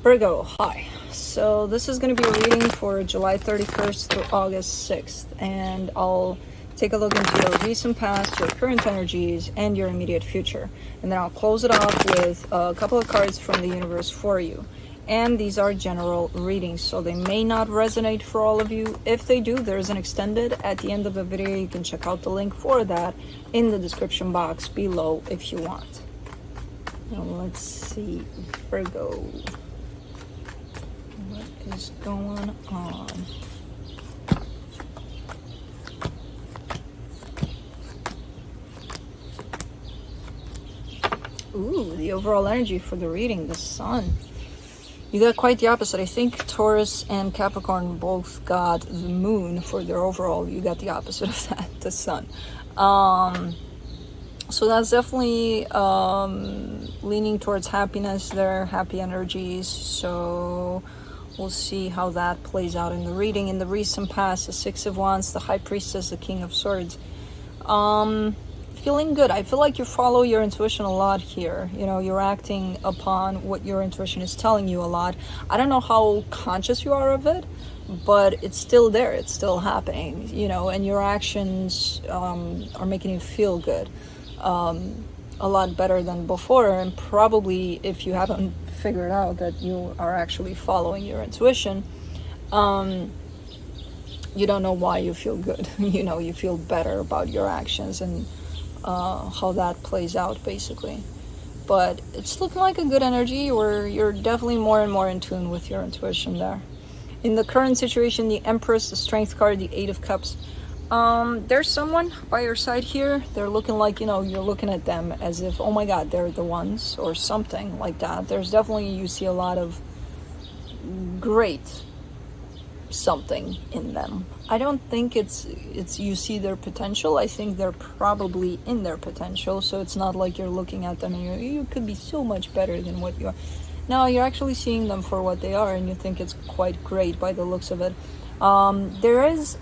Virgo, hi. So this is going to be a reading for July 31st to August 6th, and I'll take a look into your recent past, your current energies, and your immediate future. And then I'll close it off with a couple of cards from the universe for you. And these are general readings, so they may not resonate for all of you. If they do, there's an extended at the end of the video. You can check out the link for that in the description box below if you want. Now let's see, Virgo. What is going on? Ooh, the overall energy for the reading, the sun. You got quite the opposite. I think Taurus and Capricorn both got the moon for their overall. You got the opposite of that, the sun. So that's definitely leaning towards happiness there, happy energies. So we'll see how that plays out in the reading. In the recent past, the Six of Wands, the High Priestess, the King of Swords. Feeling good. I feel like you follow your intuition a lot here. You know, you're acting upon what your intuition is telling you a lot. I don't know how conscious you are of it, but it's still there. It's still happening, you know, and your actions are making you feel good. A lot better than before, and probably if you haven't figured out that you are actually following your intuition, you don't know why you feel good. You know, you feel better about your actions and how that plays out basically. But it's looking like a good energy where you're definitely more and more in tune with your intuition there. In the current situation, the Empress, the Strength card, the Eight of Cups, there's someone by your side here. They're looking like, you know, you're looking at them as if, oh my god, they're the ones, or something like that. There's definitely, you see a lot of great something in them. I don't think it's you see their potential. I think they're probably in their potential. So it's not like you're looking at them and you could be so much better than what you are. No, you're actually seeing them for what they are, and you think it's quite great by the looks of it. There is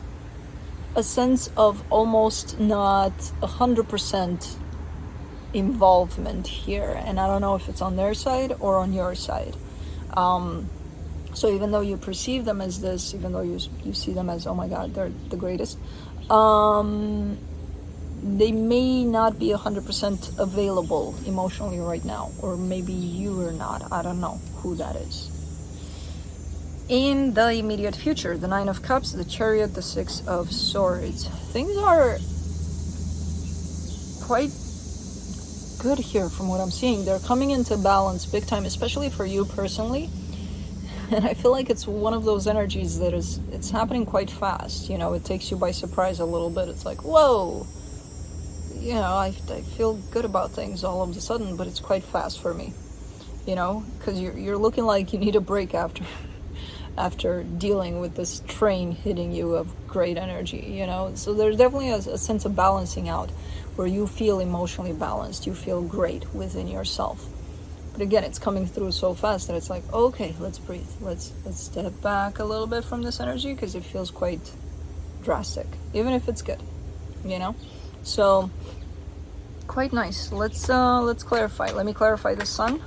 a sense of almost not 100% involvement here, and I don't know if it's on their side or on your side. So even though you perceive them as this, even though you see them as, oh my god, they're the greatest, they may not be 100% available emotionally right now, or maybe you are not. I don't know who that is. In the immediate future, the Nine of Cups, the Chariot, the Six of Swords. Things are quite good here from what I'm seeing. They're coming into balance big time, especially for you personally. And I feel like it's one of those energies that it's happening quite fast. You know, it takes you by surprise a little bit. It's like, whoa, you know, I feel good about things all of a sudden, but it's quite fast for me, you know, because you're looking like you need a break after dealing with this train hitting you of great energy, you know. So there's definitely a sense of balancing out where you feel emotionally balanced, you feel great within yourself. But again, it's coming through so fast that it's like, okay, let's breathe. Let's step back a little bit from this energy because it feels quite drastic, even if it's good, you know. So quite nice. Let's clarify. Let me clarify the sun.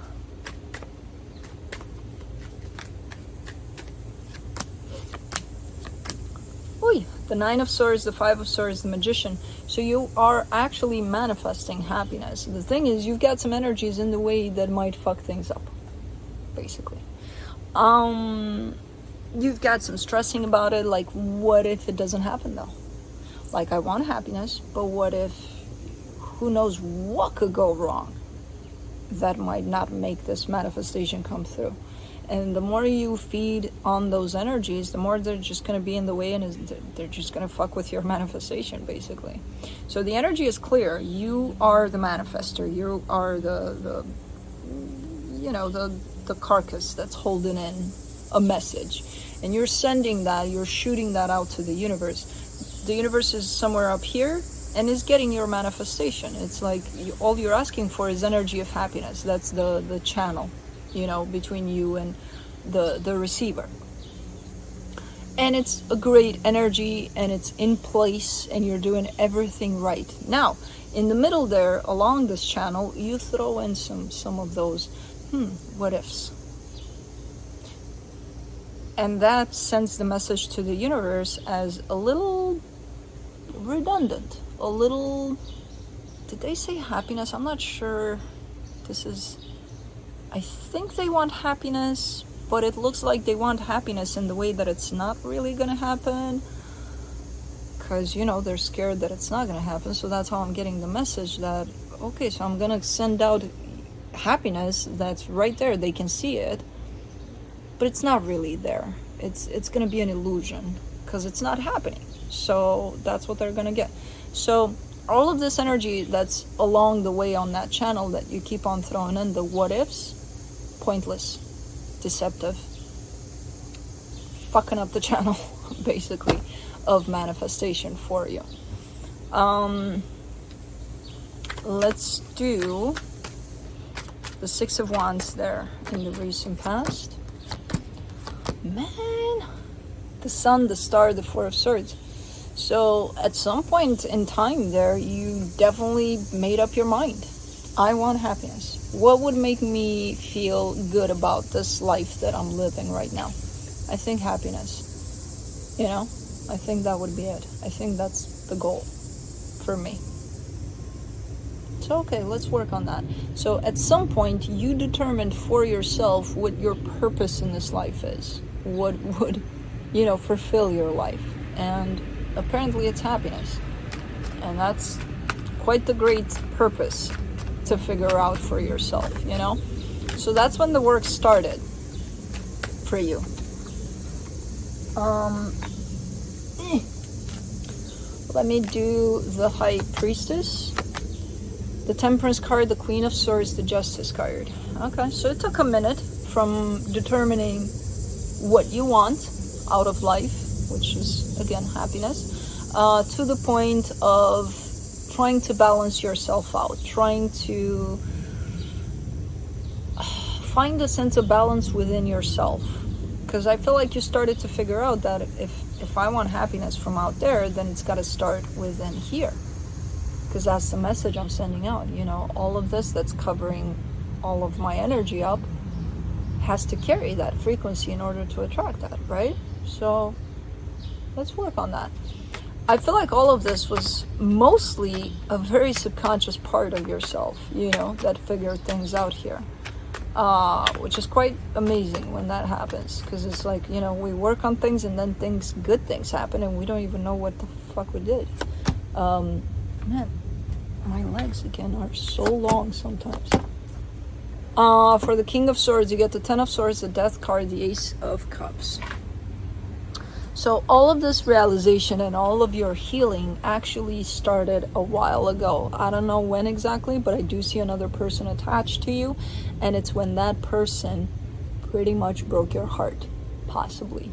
Oy, the Nine of Swords, the Five of Swords, the Magician. So you are actually manifesting happiness. The thing is, you've got some energies in the way that might fuck things up, basically. You've got some stressing about it, like, what if it doesn't happen though? Like, I want happiness, but what if, who knows what could go wrong that might not make this manifestation come through? And the more you feed on those energies, the more they're just going to be in the way, and they're just going to fuck with your manifestation, basically. So the energy is clear. You are the manifester. You are the carcass that's holding in a message. And you're sending that, you're shooting that out to the universe. The universe is somewhere up here and is getting your manifestation. It's like all you're asking for is energy of happiness. That's the channel, you know, between you and the receiver. And it's a great energy, and it's in place, and you're doing everything right. Now, in the middle there, along this channel, you throw in some of those what ifs. And that sends the message to the universe as a little redundant, a little, did they say happiness? I'm not sure. This is, I think they want happiness, but it looks like they want happiness in the way that it's not really gonna happen, because they're scared that it's not gonna happen. So that's how I'm getting the message that, okay, so I'm gonna send out happiness that's right there, they can see it, but it's not really there. It's gonna be an illusion because it's not happening. So that's what they're gonna get. So all of this energy that's along the way on that channel that you keep on throwing in, the what ifs, pointless, deceptive, fucking up the channel basically of manifestation for you. Let's do the Six of Wands there in the recent past. Man, the Sun, the Star, the Four of Swords. So at some point in time there, you definitely made up your mind. I want happiness. What would make me feel good about this life that I'm living right now? I think happiness. I think that would be it. I think that's the goal for me. So okay, let's work on that. So at some point you determined for yourself what your purpose in this life is. What would, fulfill your life. And apparently it's happiness. And that's quite the great purpose to figure out for yourself, So that's when the work started for you. Let me do the High Priestess, the Temperance card, the Queen of Swords, the Justice card. Okay, so it took a minute from determining what you want out of life, which is, again, happiness, to the point of trying to balance yourself out, trying to find a sense of balance within yourself. Because I feel like you started to figure out that if I want happiness from out there, then it's got to start within here. Because that's the message I'm sending out. All of this that's covering all of my energy up has to carry that frequency in order to attract that, right? So let's work on that. I feel like all of this was mostly a very subconscious part of yourself, that figured things out here. Which is quite amazing when that happens, because it's like, we work on things and then good things happen and we don't even know what the fuck we did. Man, my legs again are so long sometimes. For the King of Swords, you get the Ten of Swords, the Death card, the Ace of Cups. So all of this realization and all of your healing actually started a while ago. I don't know when exactly, but I do see another person attached to you. And it's when that person pretty much broke your heart, possibly.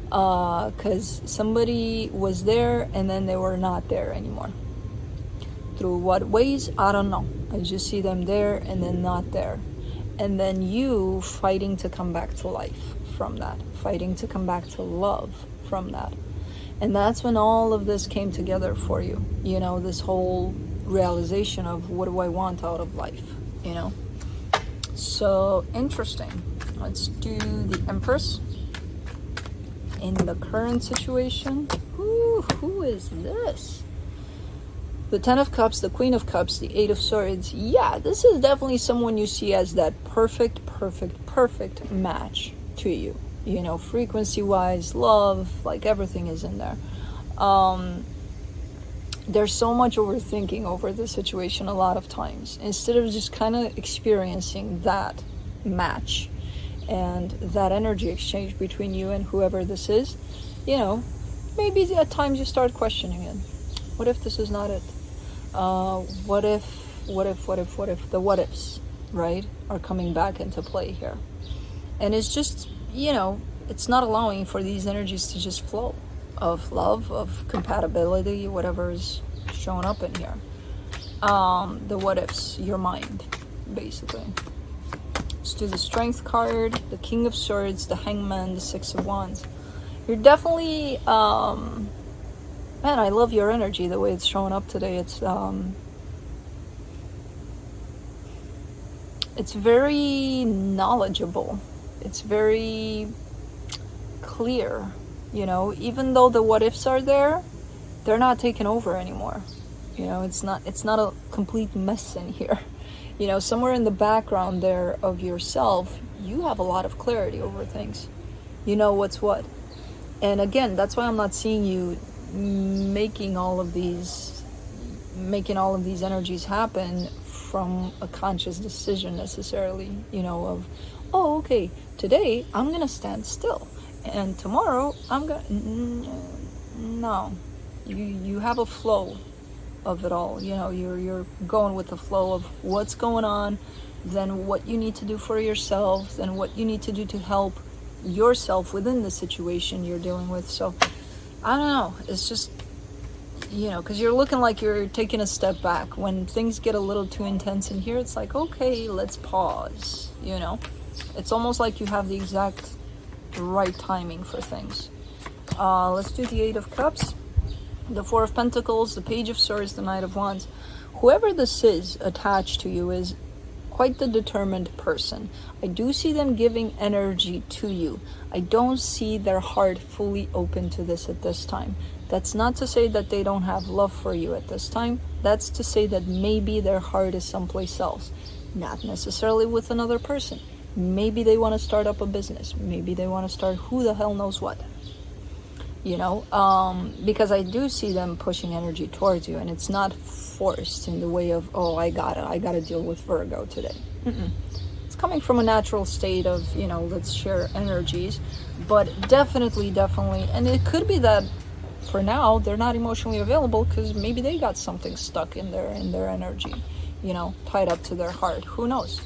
Because somebody was there and then they were not there anymore. Through what ways? I don't know. I just see them there and then not there. And then you fighting to come back to life from that. Fighting to come back to love from that. And that's when all of this came together for you. This whole realization of what do I want out of life, So interesting. Let's do the Empress in the current situation. Who is this? The Ten of Cups, the Queen of Cups, the Eight of Swords. Yeah, this is definitely someone you see as that perfect match to you. Frequency-wise, love, like everything is in there. There's so much overthinking over the situation a lot of times. Instead of just kind of experiencing that match and that energy exchange between you and whoever this is, maybe at times you start questioning it. What if this is not it? What if the what ifs, right, are coming back into play here? And it's just, it's not allowing for these energies to just flow of love, of compatibility, whatever is showing up in here. The what ifs, your mind, basically. Let's do the Strength card, the King of Swords, the Hangman, the Six of Wands. You're definitely, man, I love your energy, the way it's showing up today. It's very knowledgeable. It's very clear, you know, even though the what ifs are there, they're not taking over anymore. You know, it's not a complete mess in here. You know, somewhere in the background there of yourself, you have a lot of clarity over things. You know what's what. And again, that's why I'm not seeing you making all of these energies happen from a conscious decision necessarily, you know, of, oh, okay, today I'm gonna stand still and tomorrow I'm gonna, no, you have a flow of it all, you know, you're going with the flow of what's going on, then what you need to do for yourself, then what you need to do to help yourself within the situation you're dealing with. So I don't know, it's just, you know, because you're looking like you're taking a step back. When things get a little too intense in here, it's like, okay, let's pause, you know. It's almost like you have the exact right timing for things. Let's do the Eight of Cups, the Four of Pentacles, the Page of Swords, the Knight of Wands. Whoever this is attached to you is quite the determined person. I do see them giving energy to you. I don't see their heart fully open to this at this time. That's not to say that they don't have love for you at this time. That's to say that maybe their heart is someplace else. Not necessarily with another person. Maybe they want to start up a business. Maybe they want to start who the hell knows what. You know, because I do see them pushing energy towards you, and it's not forced in the way of, oh, I gotta deal with Virgo today. It's coming from a natural state of, you know, let's share energies, but definitely, and it could be that for now they're not emotionally available because maybe they got something stuck in their energy, you know, tied up to their heart. Who knows?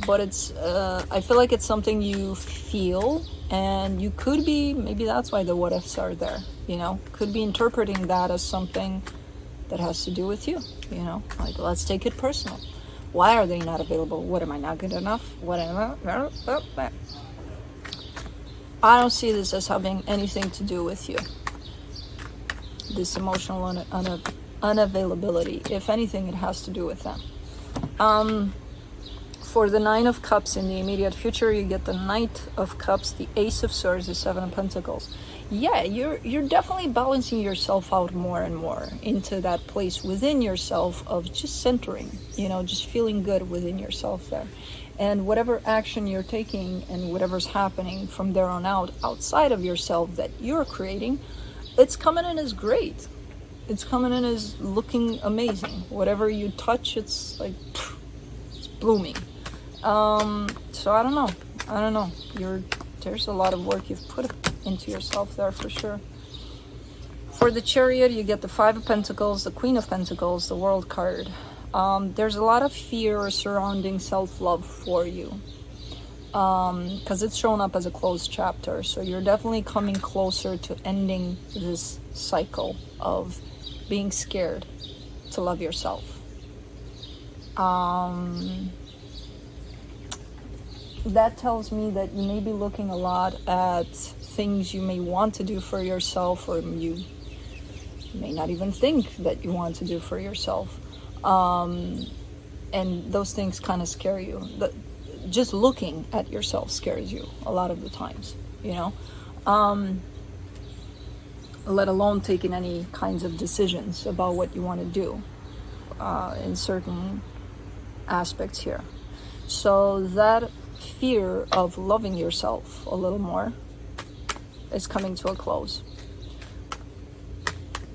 But it's I feel like it's something you feel, and you could be, maybe that's why the what ifs are there, you know, could be interpreting that as something that has to do with you, you know, like, let's take it personal. Why are they not available? What, am I not good enough? What am I? I don't see this as having anything to do with you, this emotional unavailability. If anything, it has to do with them. For the Nine of Cups in the immediate future, you get the Knight of Cups, the Ace of Swords, the Seven of Pentacles. Yeah, you're definitely balancing yourself out more and more into that place within yourself of just centering, you know, just feeling good within yourself there. And whatever action you're taking and whatever's happening from there on out, outside of yourself that you're creating, it's coming in as great. It's coming in as looking amazing. Whatever you touch, it's like, it's blooming. So I don't know. There's a lot of work you've put into yourself there for sure. For the Chariot, you get the Five of Pentacles, the Queen of Pentacles, the World card. There's a lot of fear surrounding self-love for you, because it's shown up as a closed chapter. So you're definitely coming closer to ending this cycle of being scared to love yourself. That tells me that you may be looking a lot at things you may want to do for yourself, or you may not even think that you want to do for yourself. And those things kind of scare you. Just looking at yourself scares you a lot of the times, you know, let alone taking any kinds of decisions about what you want to do in certain aspects here. So that fear of loving yourself a little more is coming to a close.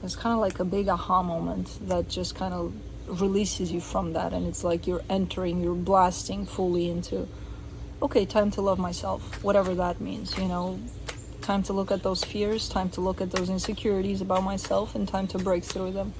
It's kind of like a big aha moment that just kind of releases you from that, and it's like you're blasting fully into, okay, time to love myself, whatever that means, you know, time to look at those fears, time to look at those insecurities about myself, and time to break through them.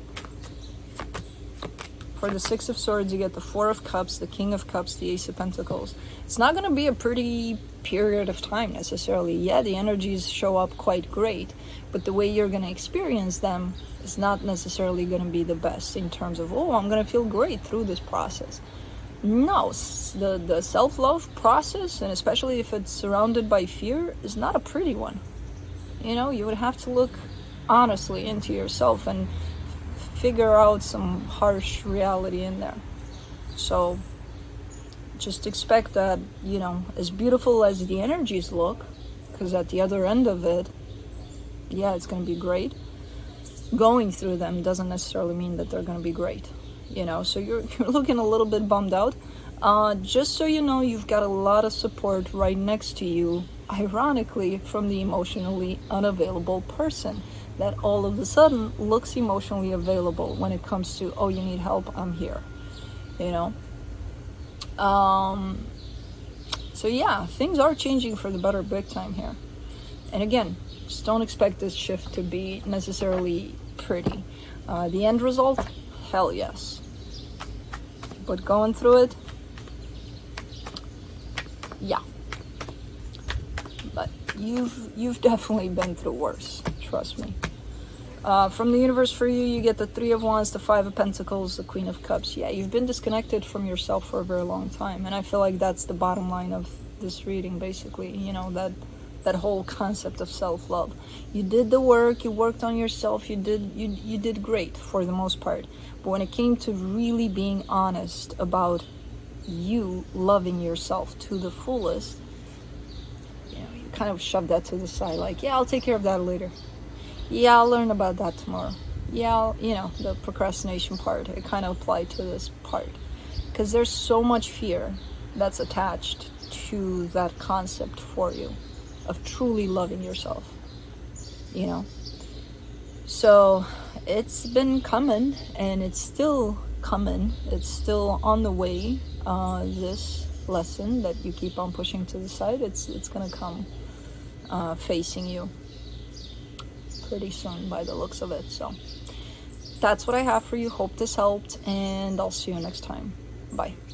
For the Six of Swords, you get the Four of Cups, the King of Cups, the Ace of Pentacles. It's not going to be a pretty period of time necessarily. Yeah, the energies show up quite great, but the way you're going to experience them is not necessarily going to be the best in terms of, oh, I'm going to feel great through this process. No, the self-love process, and especially if it's surrounded by fear, is not a pretty one. You know, you would have to look honestly into yourself and figure out some harsh reality in there. So just expect that, you know, as beautiful as the energies look, because at the other end of it, yeah, it's going to be great. Going through them doesn't necessarily mean that they're going to be great, you know, so you're looking a little bit bummed out. Just so you know, you've got a lot of support right next to you, ironically, from the emotionally unavailable person that all of a sudden looks emotionally available when it comes to, oh, you need help, I'm here, you know. So yeah, things are changing for the better big time here. And again, just don't expect this shift to be necessarily pretty. The end result, hell yes. But going through it, yeah. But you've definitely been through worse, trust me. From the universe for you, you get the Three of Wands, the Five of Pentacles, the Queen of Cups. Yeah, you've been disconnected from yourself for a very long time, and I feel like that's the bottom line of this reading, basically. You know, that whole concept of self-love. You did the work, you worked on yourself, you did great for the most part. But when it came to really being honest about you loving yourself to the fullest, you know, you kind of shoved that to the side, like, yeah, I'll take care of that later. Yeah, I'll learn about that tomorrow. Yeah, you know, the procrastination part, it kind of applied to this part. Because there's so much fear that's attached to that concept for you of truly loving yourself, you know. So it's been coming, and it's still coming. It's still on the way. This lesson that you keep on pushing to the side, it's gonna come facing you pretty soon by the looks of it. So that's what I have for you. Hope this helped, and I'll see you next time. Bye.